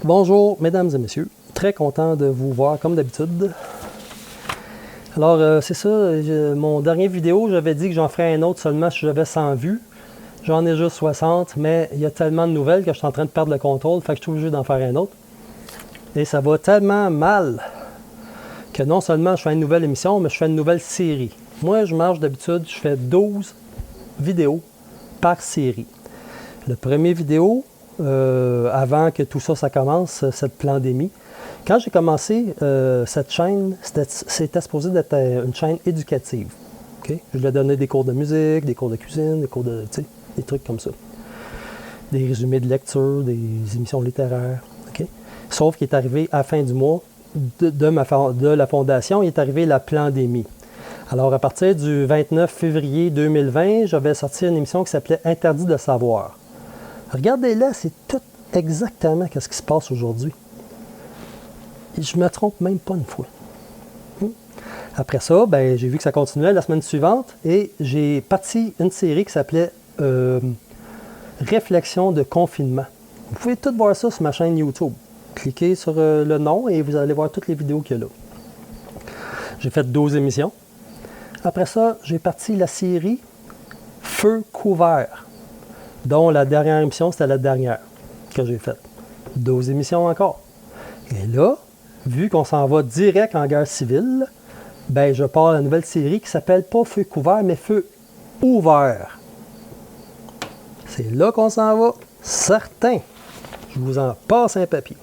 Bonjour, mesdames et messieurs. Très content de vous voir comme d'habitude. Alors, c'est ça, mon dernier vidéo, j'avais dit que j'en ferais un autre seulement si j'avais 100 vues. J'en ai juste 60, mais il y a tellement de nouvelles que je suis en train de perdre le contrôle, fait que je suis obligé d'en faire un autre. Et ça va tellement mal que non seulement je fais une nouvelle émission, mais je fais une nouvelle série. Moi, je marche d'habitude, je fais 12 vidéos par série. Le premier vidéo, avant que tout ça, ça commence, cette pandémie. Quand j'ai commencé cette chaîne, c'était supposé d'être une chaîne éducative. Okay? Je lui ai donné des cours de musique, des cours de cuisine, des cours de, des trucs comme ça. Des résumés de lecture, des émissions littéraires. Okay? Sauf qu'il est arrivé à la fin du mois de la fondation, il est arrivé la pandémie. Alors, à partir du 29 février 2020, j'avais sorti une émission qui s'appelait « Interdit de savoir ». Regardez là, c'est tout exactement ce qui se passe aujourd'hui. Je ne me trompe même pas une fois. Après ça, ben, j'ai vu que ça continuait la semaine suivante et j'ai parti une série qui s'appelait Réflexion de confinement. Vous pouvez tout voir ça sur ma chaîne YouTube. Cliquez sur le nom et vous allez voir toutes les vidéos qu'il y a là. J'ai fait 12 émissions. Après ça, j'ai parti la série Feu couvert, dont la dernière émission, c'était la dernière que j'ai faite. 12 émissions encore. Et là, vu qu'on s'en va direct en guerre civile, ben je pars à la nouvelle série qui s'appelle pas Feu couvert, mais Feu ouvert. C'est là qu'on s'en va, certain. Je vous en passe un papier.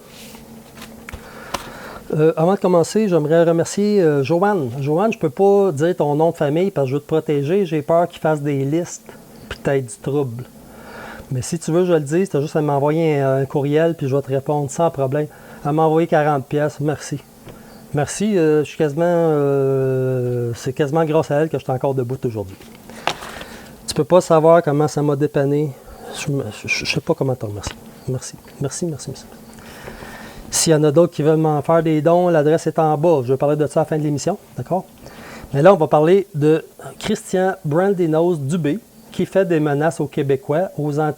Avant de commencer, j'aimerais remercier Joanne. Joanne, je ne peux pas dire ton nom de famille parce que je veux te protéger. J'ai peur qu'il fasse des listes puis peut-être du trouble. Mais si tu veux, je le dis, tu as juste à m'envoyer un courriel puis je vais te répondre sans problème. Elle m'a envoyé 40$. Merci. Merci, je suis quasiment. C'est quasiment grâce à elle que je suis encore debout aujourd'hui. Tu peux pas savoir comment ça m'a dépanné. Je ne sais pas comment te remercier. Merci. Merci, merci, merci. S'il y en a d'autres qui veulent m'en faire des dons, l'adresse est en bas. Je vais parler de ça à la fin de l'émission, d'accord? Mais là, on va parler de Christian Brandinos Dubé, qui fait des menaces aux Québécois,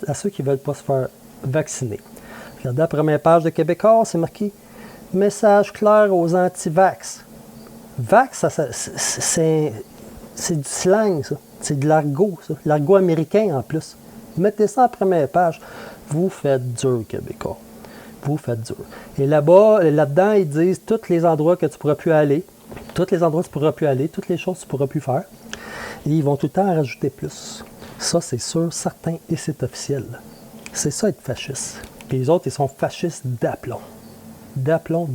à ceux qui ne veulent pas se faire vacciner. Regardez la première page de Québécois, c'est marqué « Message clair aux anti-vax ». Vax, c'est du slang, ça. C'est de l'argot, ça. L'argot américain, en plus. Mettez ça en première page. Vous faites dur, Québécois. Vous faites dur. Et là-dedans, ils disent tous les endroits que tu ne pourras plus aller, toutes les choses que tu ne pourras plus faire. Et ils vont tout le temps en rajouter plus. Ça, c'est sûr, certain, et c'est officiel. C'est ça, être fasciste. Puis les autres, ils sont fascistes d'aplomb. D'aplomb.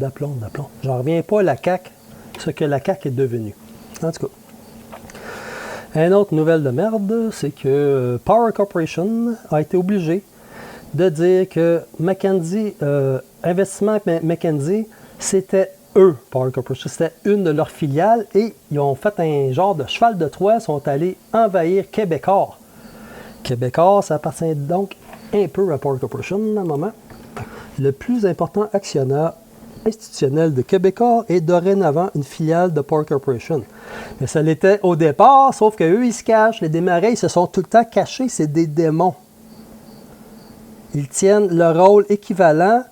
J'en reviens pas à la CAQ, ce que la CAQ est devenue. En tout cas. Une autre nouvelle de merde, c'est que Power Corporation a été obligé de dire que McKinsey, Investissement McKinsey, c'était eux, Power Corporation, c'était une de leurs filiales et ils ont fait un genre de cheval de Troie, sont allés envahir Québécois. Québécois, ça appartient donc un peu à Power Corporation à un moment. Le plus important actionnaire institutionnel de Québécois est dorénavant une filiale de Power Corporation. Mais ça l'était au départ, sauf qu'eux, ils se cachent. Les démarrais, ils se sont tout le temps cachés, c'est des démons. Ils tiennent le rôle équivalent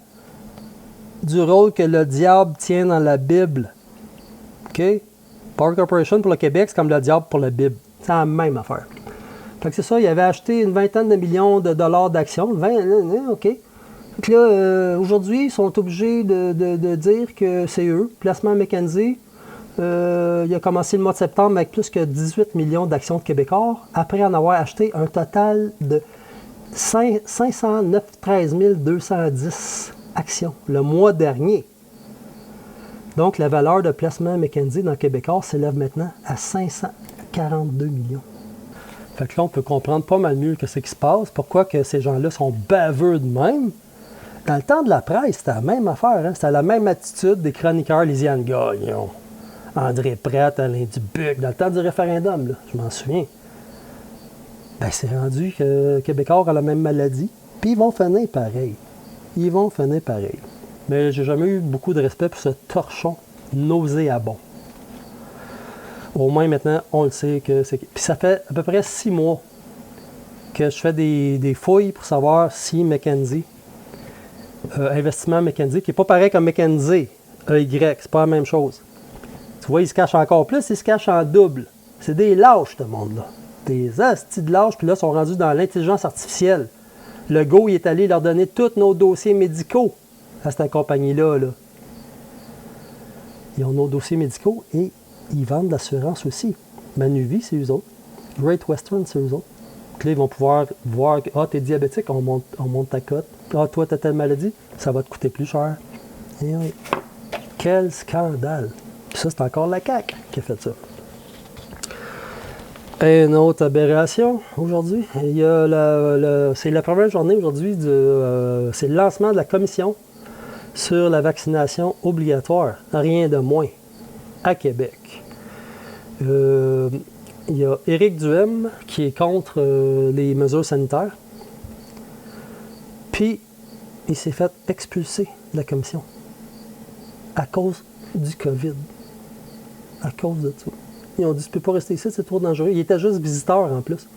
du rôle que le diable tient dans la Bible. OK? Power Corporation pour le Québec, c'est comme le diable pour la Bible. C'est la même affaire. Fait que c'est ça, il avait acheté une vingtaine de millions de dollars d'actions. OK. Fait que là, aujourd'hui, ils sont obligés de dire que c'est eux. Placement McKinsey, il a commencé le mois de septembre avec plus que 18 millions d'actions de Québécois, après en avoir acheté un total de 513 210 actions le mois dernier. Donc, la valeur de placement McKinsey dans Québécois s'élève maintenant à 542 millions. Fait que là, on peut comprendre pas mal mieux ce qui se passe, pourquoi que ces gens-là sont baveux de même. Dans le temps de la presse, c'était la même affaire. Hein? C'était la même attitude des chroniqueurs Lisiane Gagnon, André Pratt, Alain Dubuc, dans le temps du référendum, là, je m'en souviens. Ben, c'est rendu que Québécois a la même maladie, puis ils vont finir pareil. Mais j'ai jamais eu beaucoup de respect pour ce torchon nauséabond. Au moins maintenant, on le sait que c'est... Puis ça fait à peu près 6 mois que je fais des fouilles pour savoir si McKinsey Investissement McKenzie, qui n'est pas pareil comme McKenzie, EY, c'est pas la même chose. Tu vois, ils se cachent encore plus, ils se cachent en double. C'est des lâches, ce monde-là. Des astis de lâches, puis là, ils sont rendus dans l'intelligence artificielle. Le go, il est allé leur donner tous nos dossiers médicaux à cette compagnie-là. Là. Ils ont nos dossiers médicaux et ils vendent de l'assurance aussi. Manuvie, c'est eux autres. Great Western, c'est eux autres. Puis là, ils vont pouvoir voir, ah, t'es diabétique, on monte ta cote. Ah, toi, t'as telle maladie, ça va te coûter plus cher. Et oui. Quel scandale. Puis ça, c'est encore la CAQ qui a fait ça. Une autre aberration aujourd'hui, il y a c'est la première journée aujourd'hui, c'est le lancement de la commission sur la vaccination obligatoire, rien de moins, à Québec. Il y a Éric Duhem qui est contre les mesures sanitaires, puis il s'est fait expulser de la commission à cause du COVID, à cause de tout. Ils ont dit, tu peux pas rester ici, c'est trop dangereux. Il était juste visiteur en plus.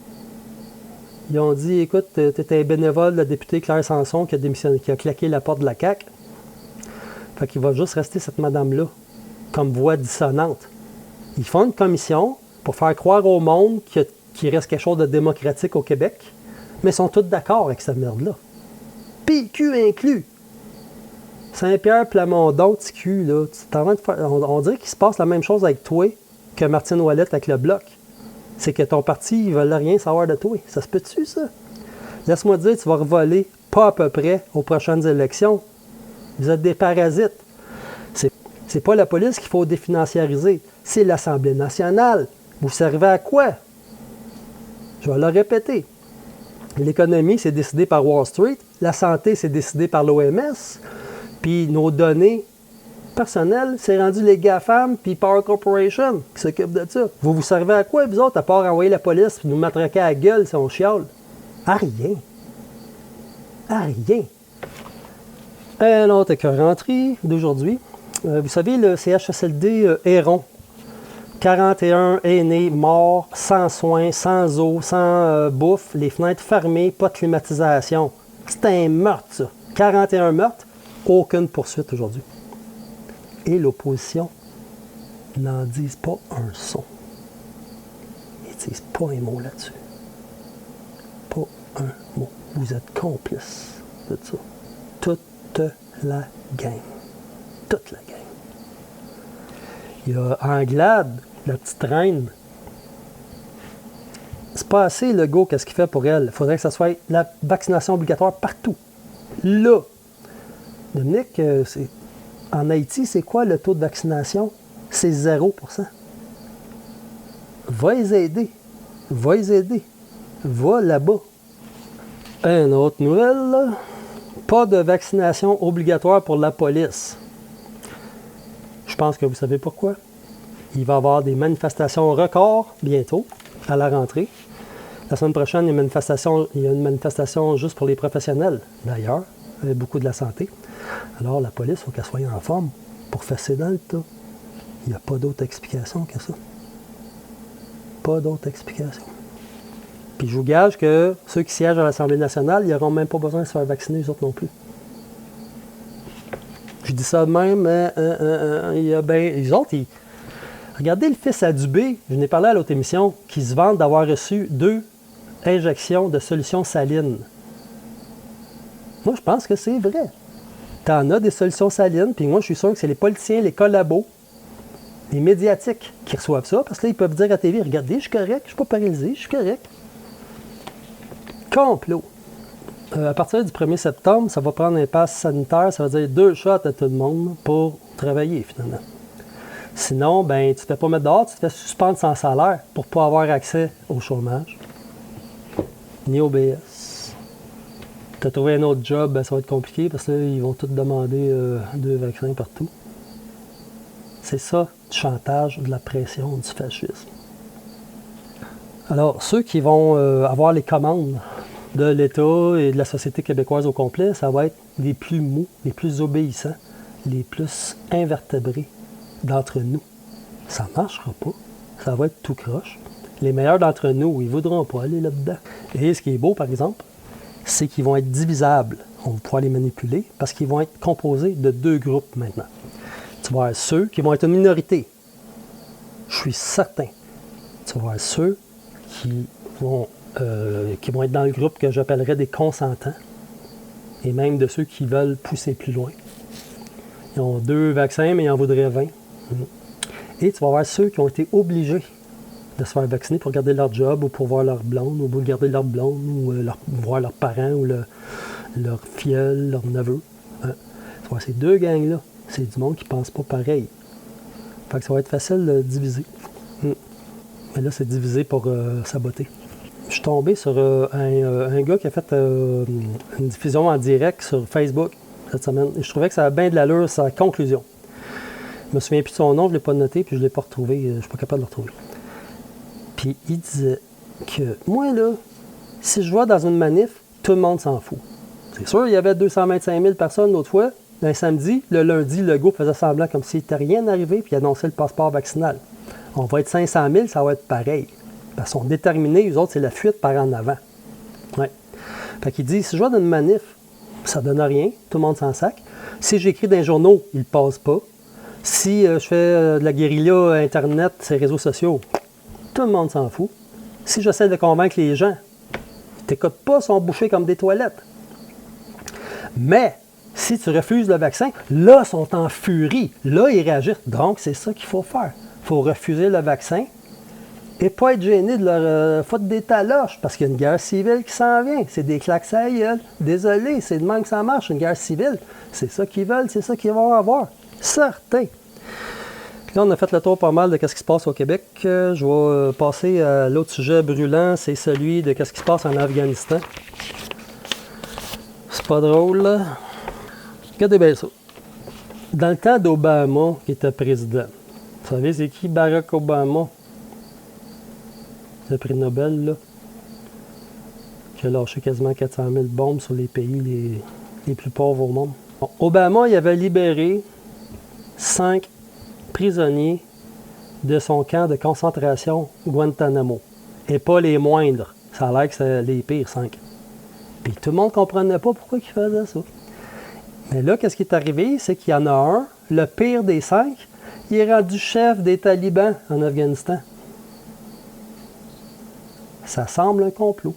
Ils ont dit, écoute, tu étais un bénévole de la députée Claire Sanson qui a claqué la porte de la CAQ. Fait qu'il va juste rester cette madame-là, comme voix dissonante. Ils font une commission pour faire croire au monde qu'il reste quelque chose de démocratique au Québec, mais ils sont tous d'accord avec cette merde-là. PQ inclus. Saint-Pierre Plamondon, petit cul, là, on dirait qu'il se passe la même chose avec toi que Martine Ouellette avec le Bloc. C'est que ton parti, ils veulent rien savoir de toi. Ça se peut-tu, ça? Laisse-moi te dire, tu vas revoler pas à peu près aux prochaines élections. Vous êtes des parasites. C'est pas la police qu'il faut définanciariser. C'est l'Assemblée nationale. Vous servez à quoi? Je vais le répéter. L'économie, c'est décidé par Wall Street. La santé, c'est décidé par l'OMS. Puis nos données personnelles, c'est rendu les GAFAM puis Power Corporation qui s'occupent de ça. Vous vous servez à quoi, vous autres, à part envoyer la police et nous matraquer à la gueule si on chiale? À rien. À rien. Un autre écœuranterie d'aujourd'hui. Vous savez, le CHSLD Héron, 41 aînés morts, sans soins, sans eau, sans bouffe, les fenêtres fermées, pas de climatisation. C'est un meurtre, ça. 41 meurtres, aucune poursuite aujourd'hui. Et l'opposition n'en disent pas un son. Ils disent pas un mot là-dessus. Pas un mot. Vous êtes complices de ça. Toute la gang. Toute la gang. Il y a Anglade, la petite reine. C'est pas assez, le go, qu'est-ce qu'il fait pour elle. Il faudrait que ça soit la vaccination obligatoire partout. Là. Dominique, en Haïti, c'est quoi le taux de vaccination? C'est 0%. Va les aider. Va les aider. Va là-bas. Une autre nouvelle, là. Pas de vaccination obligatoire pour la police. Je pense que vous savez pourquoi. Il va y avoir des manifestations records bientôt, à la rentrée. La semaine prochaine, il y a une manifestation juste pour les professionnels, d'ailleurs, beaucoup de la santé. Alors, la police, il faut qu'elle soit en forme pour fesser dans le tas. Il n'y a pas d'autre explication que ça. Pas d'autre explication. Puis je vous gage que ceux qui siègent à l'Assemblée nationale, ils n'auront même pas besoin de se faire vacciner, eux autres non plus. Je dis ça de même, il y a les autres, regardez le fils à Dubé, je n'ai parlé à l'autre émission, qui se vante d'avoir reçu 2 injections de solution saline. Moi, je pense que c'est vrai. T'en as des solutions salines, puis moi, je suis sûr que c'est les politiciens, les collabos, les médiatiques qui reçoivent ça, parce que là, ils peuvent dire à TV, regardez, je suis correct, je ne suis pas paralysé, je suis correct. Complot. À partir du 1er septembre, ça va prendre un pass sanitaire, ça veut dire 2 shots à tout le monde pour travailler, finalement. Sinon, ben, tu ne te fais pas mettre dehors, tu te fais suspendre sans salaire pour ne pas avoir accès au chômage, ni au BS. Tu as trouvé un autre job, ben, ça va être compliqué parce que là, ils vont tous demander 2 vaccins partout. C'est ça, du chantage, de la pression, du fascisme. Alors, ceux qui vont avoir les commandes de l'État et de la société québécoise au complet, ça va être les plus mous, les plus obéissants, les plus invertébrés d'entre nous. Ça ne marchera pas. Ça va être tout croche. Les meilleurs d'entre nous, ils ne voudront pas aller là-dedans. Et ce qui est beau, par exemple, c'est qu'ils vont être divisables. on va pouvoir les manipuler parce qu'ils vont être composés de 2 groupes maintenant. Tu vas avoir ceux qui vont être une minorité. Je suis certain. Tu vas avoir ceux qui vont être dans le groupe que j'appellerais des consentants et même de ceux qui veulent pousser plus loin. Ils ont 2 vaccins, mais ils en voudraient 20. Et tu vas avoir ceux qui ont été obligés de se faire vacciner pour garder leur job ou pour voir leur blonde ou pour garder leur blonde ou voir leurs parents ou leur filleul, leur neveu. Hein? Tu vois, ces 2 gangs-là, c'est du monde qui ne pense pas pareil. Fait que ça va être facile de diviser. Mais là, c'est divisé pour saboter. Je suis tombé sur un gars qui a fait une diffusion en direct sur Facebook cette semaine. Et je trouvais que ça a bien de l'allure, sa conclusion. Je me souviens plus de son nom, je ne l'ai pas noté, puis je ne l'ai pas retrouvé. Je ne suis pas capable de le retrouver. Puis il disait que moi, là, si je vois dans une manif, tout le monde s'en fout. C'est sûr, il y avait 225 000 personnes l'autre fois. Un samedi, le lundi, le gars faisait semblant comme s'il n'était rien arrivé, puis il annonçait le passeport vaccinal. On va être 500 000, ça va être pareil. Parce qu'ils sont déterminés, eux autres, c'est la fuite par en avant. Ouais. Fait qu'il dit, si je vois dans une manif, ça ne donne rien, tout le monde s'en sac. Si j'écris dans les journaux, ils ne passent pas. Si je fais de la guérilla Internet, ces réseaux sociaux, tout le monde s'en fout. Si j'essaie de convaincre les gens, ils t'écoutent pas, ils sont bouchés comme des toilettes. Mais, si tu refuses le vaccin, là, ils sont en furie. Là, ils réagissent. Donc, c'est ça qu'il faut faire. Il faut refuser le vaccin et pas être gêné de leur foutre des taloches parce qu'il y a une guerre civile qui s'en vient. C'est des claques à la gueule. Désolé, c'est de même que ça marche, une guerre civile. C'est ça qu'ils veulent, c'est ça qu'ils vont avoir. Certain. Puis là, on a fait le tour pas mal de ce qui se passe au Québec. Je vais passer à l'autre sujet brûlant, c'est celui de ce qui se passe en Afghanistan. C'est pas drôle, là. Regardez bien ça. Dans le temps d'Obama, qui était président, vous savez, c'est qui Barack Obama? Le prix Nobel, là, qui a lâché quasiment 400 000 bombes sur les pays les plus pauvres au monde. Bon, Obama, il avait libéré 5 prisonniers de son camp de concentration Guantanamo. Et pas les moindres. Ça a l'air que c'est les pires 5. Puis tout le monde ne comprenait pas pourquoi il faisait ça. Mais là, qu'est-ce qui est arrivé? C'est qu'il y en a un, le pire des 5, il est rendu chef des talibans en Afghanistan. Ça semble un complot.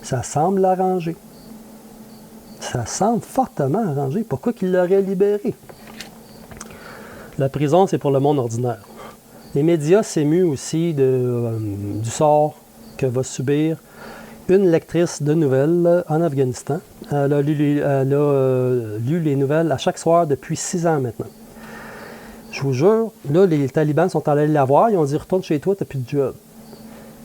Ça semble arrangé. Ça semble fortement arrangé. Pourquoi qu'il l'aurait libéré? La prison, c'est pour le monde ordinaire. Les médias s'émuent aussi du sort que va subir une lectrice de nouvelles en Afghanistan. Elle a lu les nouvelles à chaque soir depuis 6 ans maintenant. Je vous jure, là, les talibans sont allés la voir, ils ont dit « Retourne chez toi, t'as plus de job ».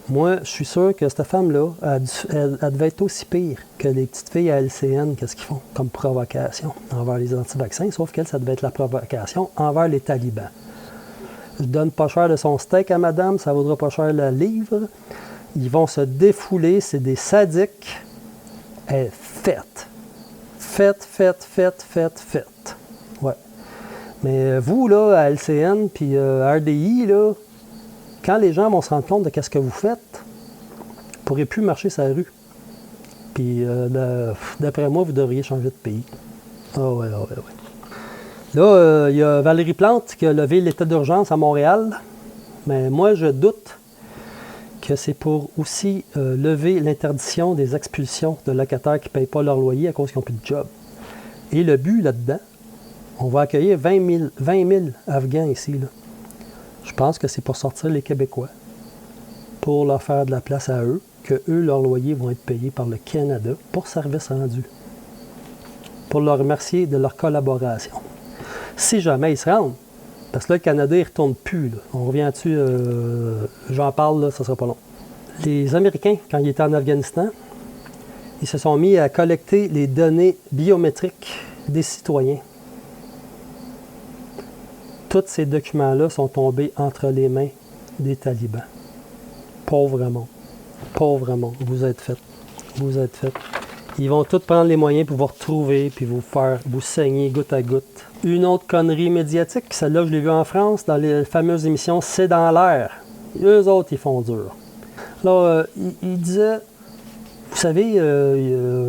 Moi, je suis sûr que cette femme-là, elle devait être aussi pire que les petites filles à LCN, qu'est-ce qu'ils font comme provocation envers les anti-vaccins, sauf qu'elle, ça devait être la provocation envers les talibans. Je donne pas cher de son steak à madame, ça vaudra pas cher le livre. Ils vont se défouler, c'est des sadiques. Elle faites. Faites. Ouais. Mais vous, là, à LCN, puis à RDI, là, quand les gens vont se rendre compte de ce que vous faites, vous ne pourrez plus marcher sur la rue. Puis, d'après moi, vous devriez changer de pays. Ah ouais. Là, il y a Valérie Plante qui a levé l'état d'urgence à Montréal. Mais moi, je doute que c'est pour aussi lever l'interdiction des expulsions de locataires qui ne payent pas leur loyer à cause qu'ils n'ont plus de job. Et le but là-dedans, on va accueillir 20 000 Afghans ici, là. Je pense que c'est pour sortir les Québécois, pour leur faire de la place à eux, que eux, leurs loyers vont être payés par le Canada pour service rendu, pour leur remercier de leur collaboration. Si jamais ils se rendent, parce que là, le Canada, il ne retourne plus. Là. On revient dessus, j'en parle, là, ça ne sera pas long. Les Américains, quand ils étaient en Afghanistan, ils se sont mis à collecter les données biométriques des citoyens. Tous ces documents-là sont tombés entre les mains des talibans. Pauvre monde, vous êtes fait. Ils vont tous prendre les moyens pour vous retrouver, puis vous saigner goutte à goutte. Une autre connerie médiatique, celle-là, je l'ai vue en France, dans les fameuses émissions « C'est dans l'air ». Eux autres, ils font dur. Alors, il disait, vous savez,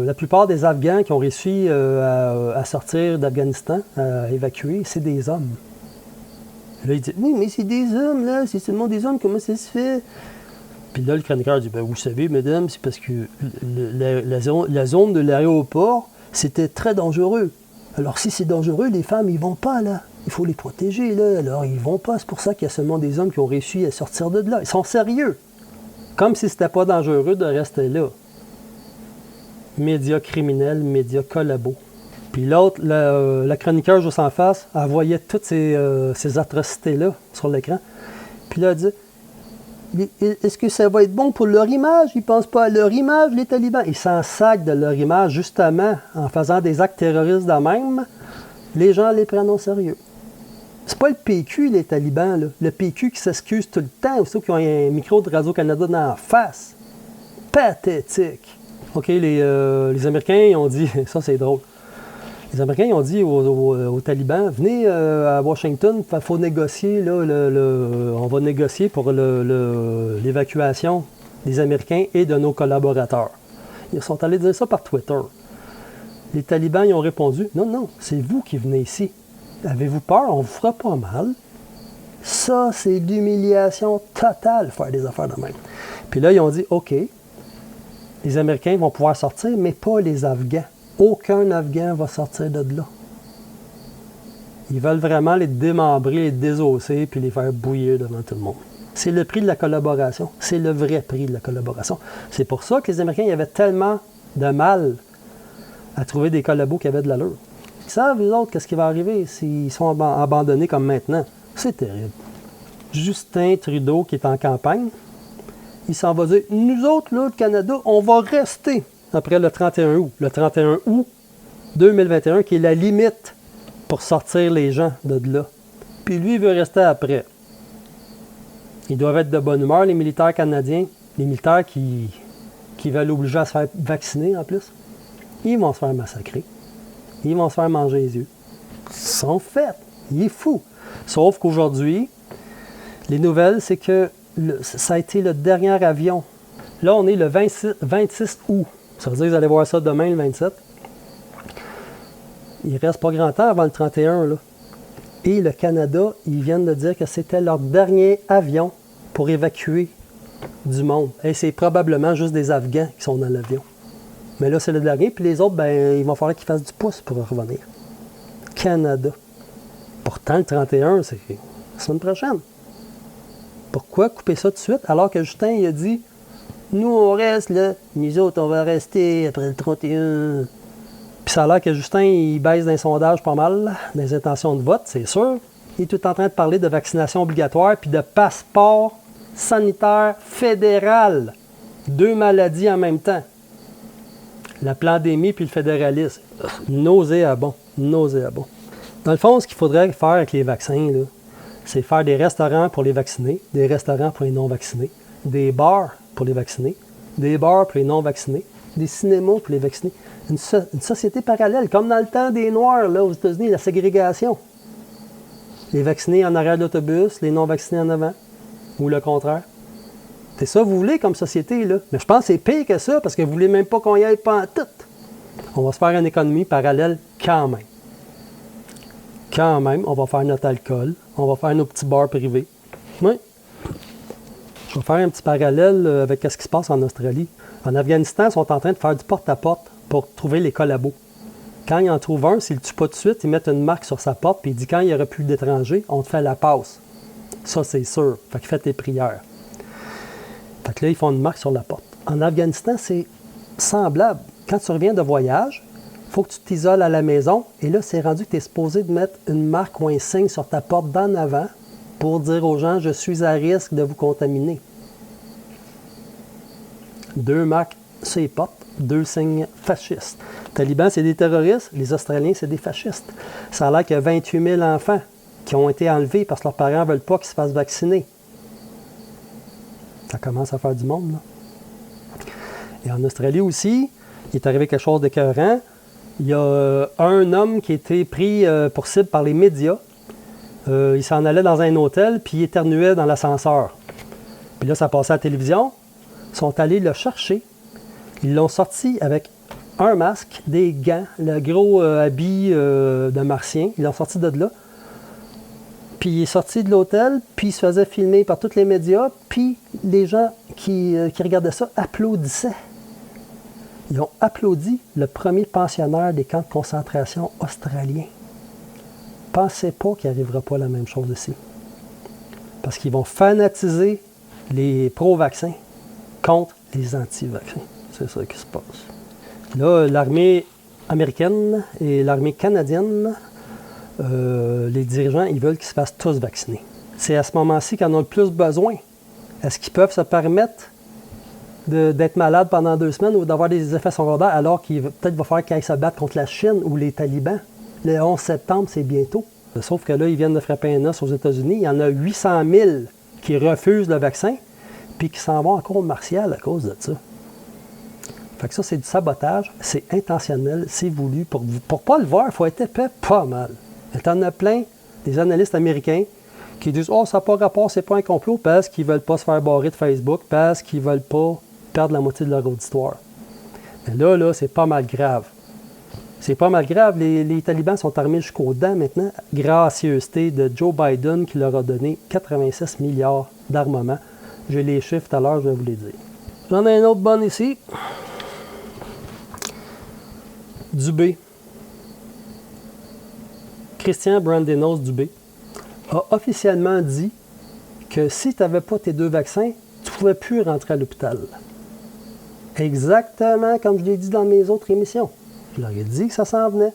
la plupart des Afghans qui ont réussi à sortir d'Afghanistan, à évacuer, c'est des hommes. Là, il dit, oui, mais c'est des hommes, là, c'est seulement des hommes, comment ça se fait? Puis là, le chroniqueur dit, ben, vous savez, mesdames, c'est parce que la zone de l'aéroport, c'était très dangereux. Alors, si c'est dangereux, les femmes, ils vont pas, là. Il faut les protéger, là. Alors, ils vont pas. C'est pour ça qu'il y a seulement des hommes qui ont réussi à sortir de là. Ils sont sérieux. Comme si c'était pas dangereux de rester là. Médias criminels, médias collabos. Puis l'autre, la chroniqueur juste en face, elle voyait toutes ces atrocités-là sur l'écran. Puis là, elle dit, est-ce que ça va être bon pour leur image? Ils ne pensent pas à leur image, les talibans. Ils s'en sacent de leur image, justement, en faisant des actes terroristes de même. Les gens les prennent au sérieux. C'est pas le PQ, les talibans, là. Le PQ qui s'excuse tout le temps, ou ceux qui ont un micro de Radio-Canada dans la face. Pathétique. OK, les Américains, ils ont dit, ça c'est drôle. Les Américains ils ont dit aux talibans, venez à Washington, il faut négocier, là, on va négocier pour l'évacuation des Américains et de nos collaborateurs. Ils sont allés dire ça par Twitter. Les talibans ils ont répondu, non, c'est vous qui venez ici. Avez-vous peur? On vous fera pas mal. Ça, c'est l'humiliation totale, faire des affaires de même. Puis là, ils ont dit, OK, les Américains vont pouvoir sortir, mais pas les Afghans. Aucun Afghan va sortir de là. Ils veulent vraiment les démembrer, les désosser, puis les faire bouillir devant tout le monde. C'est le prix de la collaboration. C'est le vrai prix de la collaboration. C'est pour ça que les Américains ils avaient tellement de mal à trouver des collabos qui avaient de l'allure. Ils savent, les autres, qu'est-ce qui va arriver s'ils sont abandonnés comme maintenant. C'est terrible. Justin Trudeau, qui est en campagne, il s'en va dire, nous autres, là, le Canada, on va rester après le 31 août. Le 31 août 2021, qui est la limite pour sortir les gens de là. Puis lui, il veut rester après. Ils doivent être de bonne humeur, les militaires canadiens, les militaires qui veulent l'obliger à se faire vacciner en plus. Ils vont se faire massacrer. Ils vont se faire manger les yeux. Ils sont faits. Il est fou. Sauf qu'aujourd'hui, les nouvelles, c'est que ça a été le dernier avion. Là, on est le 26 août. Ça veut dire que vous allez voir ça demain, le 27. Il ne reste pas grand temps avant le 31. Là. Et le Canada, ils viennent de dire que c'était leur dernier avion pour évacuer du monde. Et c'est probablement juste des Afghans qui sont dans l'avion. Mais là, c'est le dernier. Puis les autres, ben, il va falloir qu'ils fassent du pouce pour revenir. Canada. Pourtant, le 31, c'est la semaine prochaine. Pourquoi couper ça tout de suite alors que Justin il a dit nous, on reste là, nous autres, on va rester après le 31. Puis ça a l'air que Justin, il baisse dans les sondages pas mal, dans les intentions de vote, c'est sûr. Il est tout en train de parler de vaccination obligatoire puis de passeport sanitaire fédéral. 2 maladies en même temps. La pandémie puis le fédéralisme. Nauséabond. Nauséabond. Dans le fond, ce qu'il faudrait faire avec les vaccins, là, c'est faire des restaurants pour les vaccinés, des restaurants pour les non-vaccinés, des bars pour les vaccinés, des bars pour les non-vaccinés, des cinémas pour les vaccinés. Une société parallèle, comme dans le temps des Noirs, là, aux États-Unis, la ségrégation. Les vaccinés en arrière de l'autobus, les non-vaccinés en avant, ou le contraire. C'est ça que vous voulez comme société, là. Mais je pense que c'est pire que ça, parce que vous ne voulez même pas qu'on y aille pas en tout. On va se faire une économie parallèle quand même. Quand même, on va faire notre alcool, on va faire nos petits bars privés. Oui. Je vais faire un petit parallèle avec ce qui se passe en Australie. En Afghanistan, ils sont en train de faire du porte-à-porte pour trouver les collabos. Quand ils en trouvent un, s'ils ne le tuent pas tout de suite, ils mettent une marque sur sa porte, puis ils disent quand il n'y aura plus d'étrangers, on te fait la passe. Ça, c'est sûr. Fait que fais tes prières. Fait que là, ils font une marque sur la porte. En Afghanistan, c'est semblable. Quand tu reviens de voyage, il faut que tu t'isoles à la maison. Et là, c'est rendu que tu es supposé de mettre une marque ou un signe sur ta porte d'en avant pour dire aux gens, je suis à risque de vous contaminer. 2 marques sur les portes, 2 signes fascistes. Les talibans, c'est des terroristes. Les Australiens, c'est des fascistes. Ça a l'air qu'il y a 28 000 enfants qui ont été enlevés parce que leurs parents ne veulent pas qu'ils se fassent vacciner. Ça commence à faire du monde, là. Et en Australie aussi, il est arrivé quelque chose d'écœurant. Il y a un homme qui a été pris pour cible par les médias. Il s'en allait dans un hôtel, puis il éternuait dans l'ascenseur. Puis là, ça passait à la télévision. Ils sont allés le chercher, Ils l'ont sorti avec un masque, des gants, le gros habit de martien. Ils l'ont sorti de là. Puis il est sorti de l'hôtel, puis il se faisait filmer par tous les médias, puis les gens qui regardaient ça applaudissaient. Ils ont applaudi le premier pensionnaire des camps de concentration australiens. Pensez pas qu'il n'arrivera pas la même chose ici. Parce qu'ils vont fanatiser les pro-vaccins contre les anti-vaccins. C'est ça qui se passe. Là, l'armée américaine et l'armée canadienne, les dirigeants, ils veulent qu'ils se fassent tous vacciner. C'est à ce moment-ci qu'ils en ont le plus besoin. Est-ce qu'ils peuvent se permettre d'être malades pendant 2 semaines ou d'avoir des effets secondaires alors qu'il peut-être va falloir qu'ils aillent se battre contre la Chine ou les talibans? Le 11 septembre, c'est bientôt. Sauf que là, ils viennent de frapper un os aux États-Unis. Il y en a 800 000 qui refusent le vaccin puis qui s'en vont encore au martial à cause de ça. Fait que ça, c'est du sabotage. C'est intentionnel, c'est voulu. Pour pas le voir, il faut être épais pas mal. Il y en a plein des analystes américains qui disent « Oh, ça n'a pas rapport, c'est pas un complot » parce qu'ils ne veulent pas se faire barrer de Facebook, parce qu'ils ne veulent pas perdre la moitié de leur auditoire. Mais là, c'est pas mal grave. C'est pas mal grave. Les talibans sont armés jusqu'aux dents maintenant, gracieuseté de Joe Biden qui leur a donné 86 milliards d'armement. J'ai les chiffres tout à l'heure, je vais vous les dire. J'en ai un autre bon ici. Dubé. Christian Brandenos Dubé a officiellement dit que si tu n'avais pas tes 2 vaccins, tu ne pouvais plus rentrer à l'hôpital. Exactement comme je l'ai dit dans mes autres émissions. Je leur ai dit que ça s'en venait.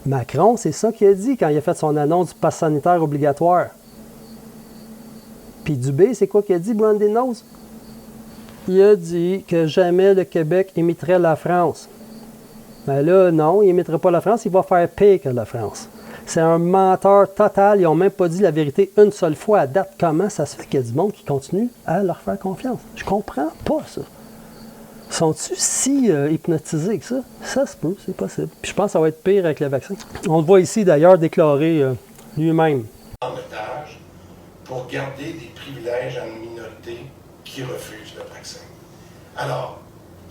Macron, c'est ça qu'il a dit quand il a fait son annonce du pass sanitaire obligatoire. Puis Dubé, c'est quoi qu'il a dit, Brandenos? Il a dit que jamais le Québec imiterait la France. Ben là, non, il n'imiterait pas la France, il va faire pire que la France. C'est un menteur total, ils n'ont même pas dit la vérité une seule fois à date. Comment ça se fait qu'il y a du monde qui continue à leur faire confiance? Je comprends pas ça. Sont-ils si hypnotisés que ça? Ça se peut, c'est possible. Puis je pense que ça va être pire avec le vaccin. On le voit ici d'ailleurs déclarer lui-même. En otage pour garder des privilèges à une minorité qui refuse le vaccin. Alors,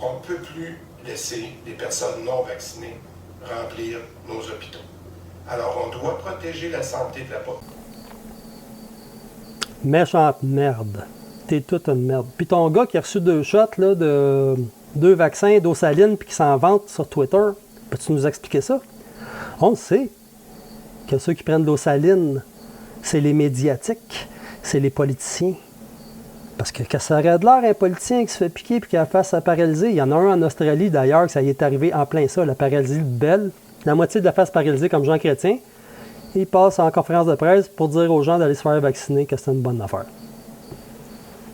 on ne peut plus laisser les personnes non vaccinées remplir nos hôpitaux. Alors, on doit protéger la santé de la population. Méchante merde. T'es toute une merde. Puis ton gars qui a reçu 2 shots là, de 2 vaccins d'eau saline puis qui s'en vante sur Twitter, peux-tu nous expliquer ça? On le sait que ceux qui prennent de l'eau saline, c'est les médiatiques, c'est les politiciens. Parce que ça aurait de l'air un politicien qui se fait piquer puis qui a face à paralyser. Il y en a un en Australie d'ailleurs que ça y est arrivé en plein ça, la paralysie de Bell. La moitié de la face paralysée comme Jean Chrétien. Il passe en conférence de presse pour dire aux gens d'aller se faire vacciner que c'est une bonne affaire.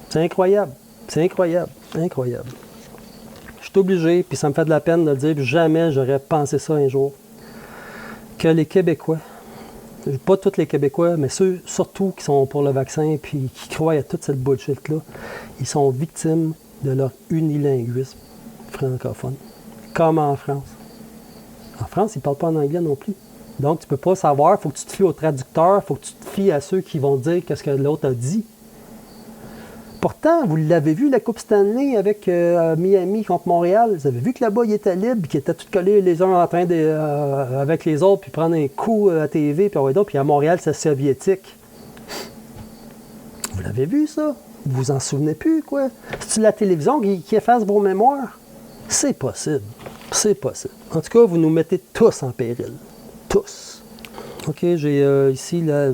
C'est incroyable. C'est incroyable. Incroyable. Je suis obligé, puis ça me fait de la peine de le dire, puis jamais j'aurais pensé ça un jour, que les Québécois, pas tous les Québécois, mais ceux surtout qui sont pour le vaccin puis qui croient à toute cette bullshit-là, ils sont victimes de leur unilinguisme francophone. Comme en France. En France, ils ne parlent pas en anglais non plus. Donc, tu ne peux pas savoir, il faut que tu te fies au traducteur, il faut que tu te fies à ceux qui vont dire ce que l'autre a dit. Pourtant, vous l'avez vu, la Coupe Stanley avec Miami contre Montréal. Vous avez vu que là-bas, ils étaient libres, qu'ils étaient tous collés les uns en train de, avec les autres, puis prendre un coup à TV, puis à Montréal, c'est soviétique. Vous l'avez vu, ça? Vous vous en souvenez plus, quoi? C'est-tu la télévision qui efface vos mémoires? C'est possible. C'est possible. En tout cas, vous nous mettez tous en péril. Tous. OK, j'ai ici, là,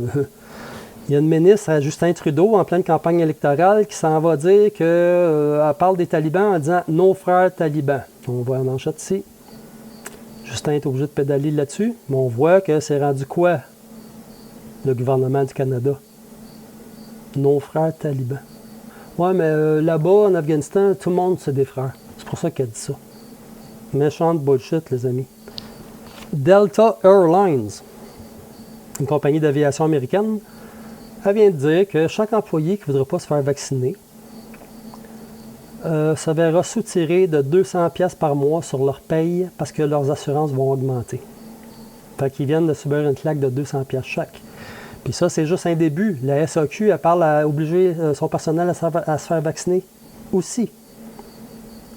il y a une ministre, Justin Trudeau, en pleine campagne électorale, qui s'en va dire qu'elle parle des talibans en disant « nos frères talibans ». On voit la manchette ici. Justin est obligé de pédaler là-dessus, mais on voit que c'est rendu quoi, le gouvernement du Canada? Nos frères talibans. Ouais, mais là-bas, en Afghanistan, tout le monde, c'est des frères. C'est pour ça qu'elle dit ça. Méchante bullshit, les amis. Delta Airlines, une compagnie d'aviation américaine, elle vient de dire que chaque employé qui ne voudra pas se faire vacciner se verra soutirer de 200$ par mois sur leur paye parce que leurs assurances vont augmenter. Fait qu'ils viennent de subir une claque de 200$ chaque. Puis ça, c'est juste un début. La SAQ, elle parle à obliger son personnel à se faire vacciner aussi.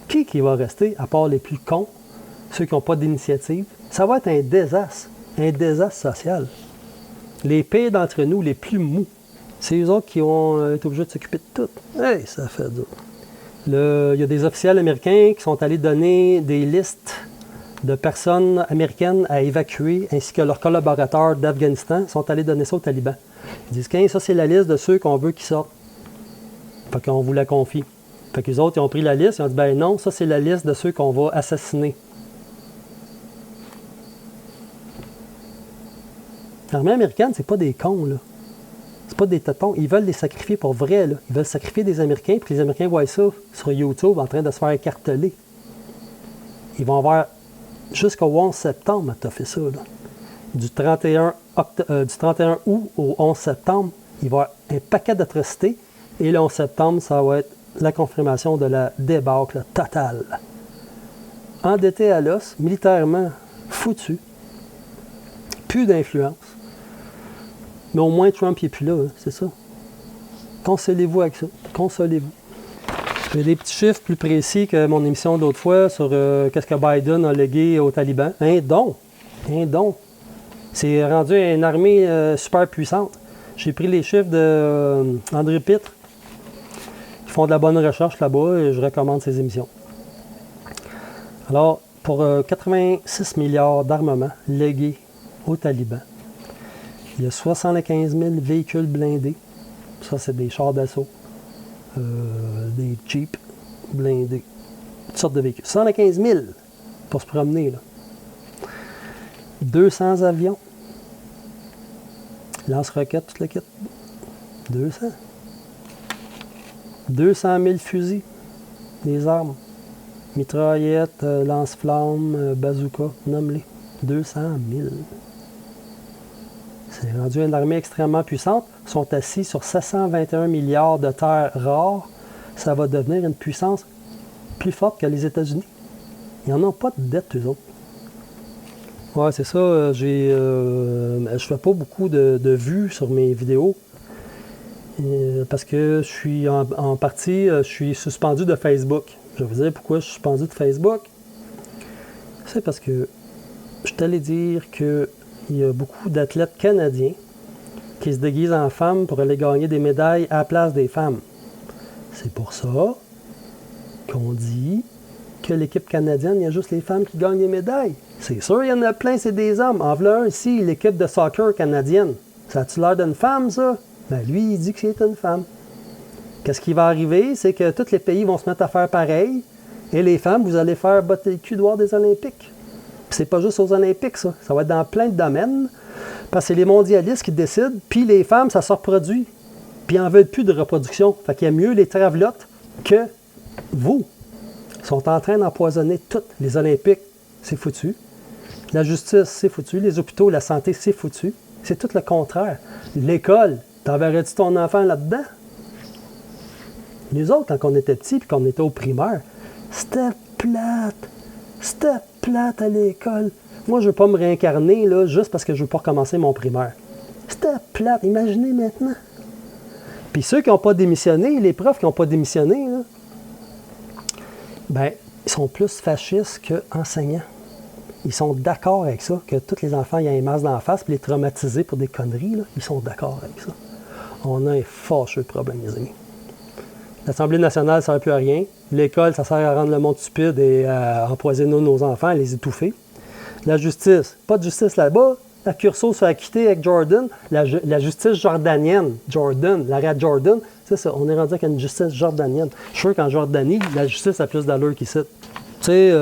Qui va rester, à part les plus cons, ceux qui n'ont pas d'initiative? Ça va être un désastre social. Les pires d'entre nous, les plus mous, c'est eux autres qui vont être obligés de s'occuper de tout. Hey, ça fait dur. Il y a des officiels américains qui sont allés donner des listes de personnes américaines à évacuer, ainsi que leurs collaborateurs d'Afghanistan, sont allés donner ça aux talibans. Ils disent que ça, c'est la liste de ceux qu'on veut qu'ils sortent. Fait qu'on vous la confie. Fait qu'eux autres, ils ont pris la liste, ils ont dit, ben non, ça, c'est la liste de ceux qu'on va assassiner. L'armée américaine, c'est pas des cons, là. C'est pas des têtons. Ils veulent les sacrifier pour vrai, là. Ils veulent sacrifier des Américains, puis les Américains voient ça sur YouTube en train de se faire écarteler. Ils vont avoir jusqu'au 11 septembre à toffer ça, là. Du 31 août au 11 septembre, il va y avoir un paquet d'atrocités. Et le 11 septembre, ça va être la confirmation de la débâcle totale. Endetté à l'os, militairement foutu, plus d'influence. Mais au moins, Trump n'est plus là, hein, c'est ça. Consolez-vous avec ça. Consolez-vous. J'ai des petits chiffres plus précis que mon émission d'autre fois sur qu'est-ce que Biden a légué aux talibans. Un don. C'est rendu une armée super puissante. J'ai pris les chiffres d'André Pitre. Ils font de la bonne recherche là-bas et je recommande ces émissions. Alors, pour 86 milliards d'armements légués aux talibans, il y a 75 000 véhicules blindés. Ça, c'est des chars d'assaut, des Jeeps blindés, toutes sortes de véhicules. 115 000 pour se promener, là. 200 avions, lance-roquettes, tout le kit. 200. 200 000 fusils, des armes, mitraillettes, lance-flammes, bazooka, nomme-les. 200 000. C'est rendu une armée extrêmement puissante. Ils sont assis sur 721 milliards de terres rares. Ça va devenir une puissance plus forte que les États-Unis. Ils n'en ont pas de dette, eux autres. Ouais, c'est ça. Je fais pas beaucoup de vues sur mes vidéos. Parce que je suis en partie, je suis suspendu de Facebook. Je vais vous dire pourquoi je suis suspendu de Facebook. C'est parce que je t'allais dire qu'il y a beaucoup d'athlètes canadiens qui se déguisent en femmes pour aller gagner des médailles à la place des femmes. C'est pour ça qu'on dit que l'équipe canadienne, il y a juste les femmes qui gagnent les médailles. C'est sûr, il y en a plein, c'est des hommes. En voilà un ici, l'équipe de soccer canadienne. Ça a-tu l'air d'une femme, ça? Ben lui, il dit que c'est une femme. Qu'est-ce qui va arriver? C'est que tous les pays vont se mettre à faire pareil. Et les femmes, vous allez faire botter le cul dehors des Olympiques. Puis c'est pas juste aux Olympiques, ça. Ça va être dans plein de domaines. Parce que c'est les mondialistes qui décident. Puis les femmes, ça se reproduit. Puis ils n'en veulent plus de reproduction. Fait qu'il y a mieux les travelottes que vous. Ils sont en train d'empoisonner toutes. Les Olympiques, c'est foutu. La justice, c'est foutu. Les hôpitaux, la santé, c'est foutu. C'est tout le contraire. L'école, t'enverrais-tu ton enfant là-dedans? Nous autres, quand on était petits et qu'on était au primaire, c'était plate. C'était plate à l'école. Moi, je ne veux pas me réincarner là, juste parce que je ne veux pas recommencer mon primaire. C'était plate. Imaginez maintenant. Puis ceux qui n'ont pas démissionné, les profs qui n'ont pas démissionné, là, ben, ils sont plus fascistes qu'enseignants. Ils sont d'accord avec ça, que tous les enfants, il y a un masque d'en face, puis les traumatiser pour des conneries, là, ils sont d'accord avec ça. On a un fâcheux problème, les amis. L'Assemblée nationale ne sert plus à rien. L'école, ça sert à rendre le monde stupide et à empoisonner nos enfants, à les étouffer. La justice, pas de justice là-bas. La Curso s'est acquittée avec Jordan. La justice jordanienne, Jordan, l'arrêt Jordan, c'est ça, on est rendu avec une justice jordanienne. Je suis sûr qu'en Jordanie, la justice a plus d'allure qu'ici. Tu sais,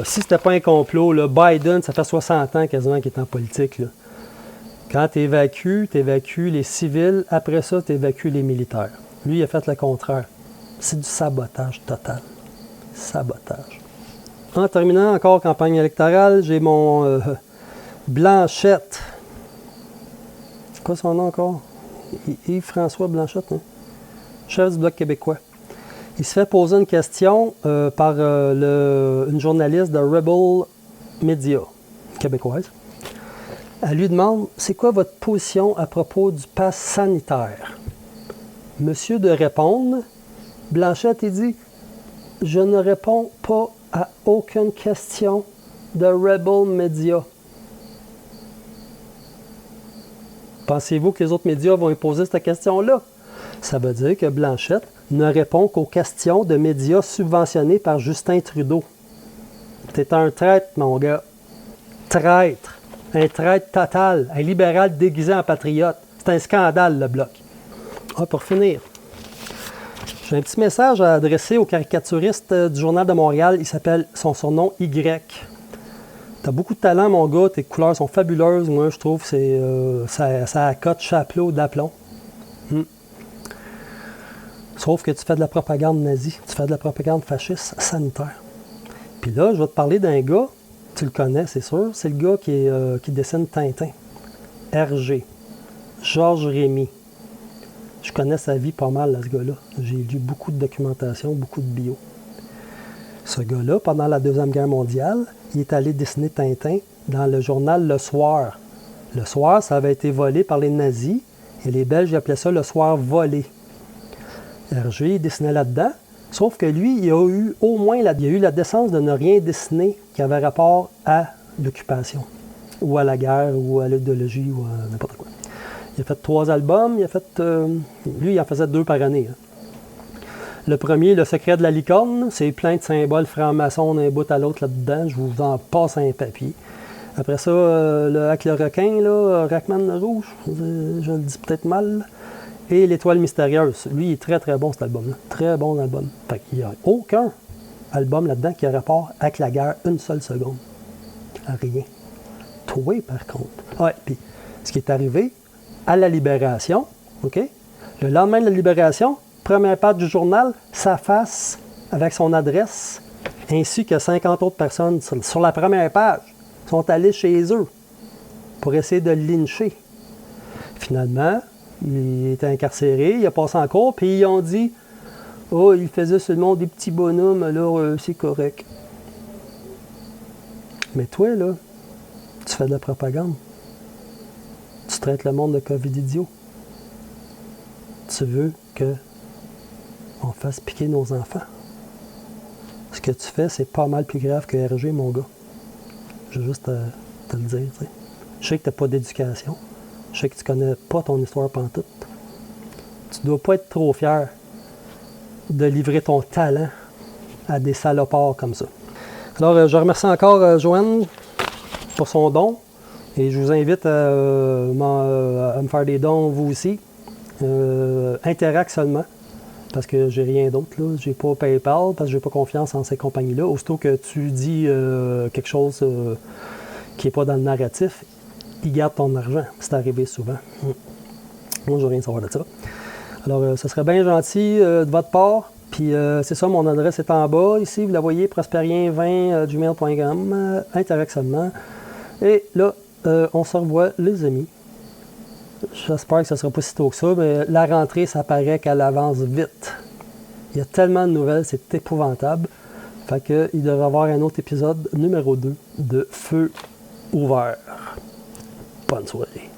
si c'était pas un complot, là, Biden, ça fait 60 ans quasiment qu'il est en politique, là. Quand tu évacues les civils. Après ça, tu évacues les militaires. Lui, il a fait le contraire. C'est du sabotage total. Sabotage. En terminant, encore campagne électorale, j'ai mon Blanchette. C'est quoi son nom encore? Yves-François Blanchette, hein? Chef du Bloc québécois. Il se fait poser une question par une journaliste de Rebel Media québécoise. Elle lui demande, c'est quoi votre position à propos du pass sanitaire? Monsieur de répondre, Blanchette, il dit, je ne réponds pas à aucune question de Rebel Media. Pensez-vous que les autres médias vont lui poser cette question-là? Ça veut dire que Blanchette ne répond qu'aux questions de médias subventionnés par Justin Trudeau. T'es un traître, mon gars. Traître. Un traître total. Un libéral déguisé en patriote. C'est un scandale, le Bloc. Ah, pour finir, j'ai un petit message à adresser au caricaturiste du Journal de Montréal. Il s'appelle son surnom Y. T'as beaucoup de talent, mon gars. Tes couleurs sont fabuleuses. Moi, je trouve que ça accote chapeau d'aplomb. Sauf que tu fais de la propagande nazie. Tu fais de la propagande fasciste sanitaire. Puis là, je vais te parler d'un gars. Tu le connais, c'est sûr. C'est le gars qui dessine Tintin. Hergé. Georges Rémy. Je connais sa vie pas mal, là, ce gars-là. J'ai lu beaucoup de documentation, beaucoup de bio. Ce gars-là, pendant la Deuxième Guerre mondiale, il est allé dessiner Tintin dans le journal Le Soir. Le Soir, ça avait été volé par les nazis et les Belges appelaient ça le Soir volé. Hergé, il dessinait là-dedans, sauf que lui, il a eu au moins la décence de ne rien dessiner qui avait rapport à l'occupation, ou à la guerre, ou à l'idéologie, ou à n'importe quoi. Il a fait 3 albums, lui, il en faisait 2 par année. Hein. Le premier, Le secret de la licorne, c'est plein de symboles francs-maçons d'un bout à l'autre là-dedans. Je vous en passe un papier. Après ça, avec le requin, là, Rachman Rouge, je le dis peut-être mal. Et L'étoile mystérieuse. Lui, il est très très bon cet album-là. Très bon album. Fait qu'il n'y a aucun album là-dedans qui a rapport avec la guerre une seule seconde. Rien. Toi, par contre. Ouais, puis ce qui est arrivé à la Libération, OK? Le lendemain de la Libération, première page du journal, sa face avec son adresse, ainsi que 50 autres personnes sur la première page, sont allées chez eux pour essayer de le lyncher. Finalement, il était incarcéré, il a passé en cours, puis ils ont dit « Oh, il faisait seulement des petits bonhommes, alors c'est correct. » Mais toi, là, tu fais de la propagande. Tu traites le monde de Covid-idiot. Tu veux qu'on fasse piquer nos enfants. Ce que tu fais, c'est pas mal plus grave que Hergé, mon gars. Je veux juste te le dire. T'sais. Je sais que tu n'as pas d'éducation. Je sais que tu connais pas ton histoire pantoute. Tu dois pas être trop fier de livrer ton talent à des salopards comme ça. Alors, je remercie encore Joanne pour son don. Et je vous invite à me faire des dons, vous aussi. Interact seulement, parce que j'ai rien d'autre. Là. J'ai pas PayPal, parce que j'ai pas confiance en ces compagnies-là. Aussitôt que tu dis quelque chose qui n'est pas dans le narratif, ils gardent ton argent. C'est arrivé souvent. Moi, je veux rien savoir de ça. Alors, ce serait bien gentil de votre part. Puis, c'est ça, mon adresse est en bas. Ici, vous la voyez, prosperien20@gmail.com. Interact seulement. Et là, on se revoit, les amis. J'espère que ce ne sera pas si tôt que ça, mais la rentrée, ça paraît qu'elle avance vite. Il y a tellement de nouvelles, c'est épouvantable. Fait qu'il devrait y avoir un autre épisode, numéro 2, de Feu ouvert. Bonne soirée.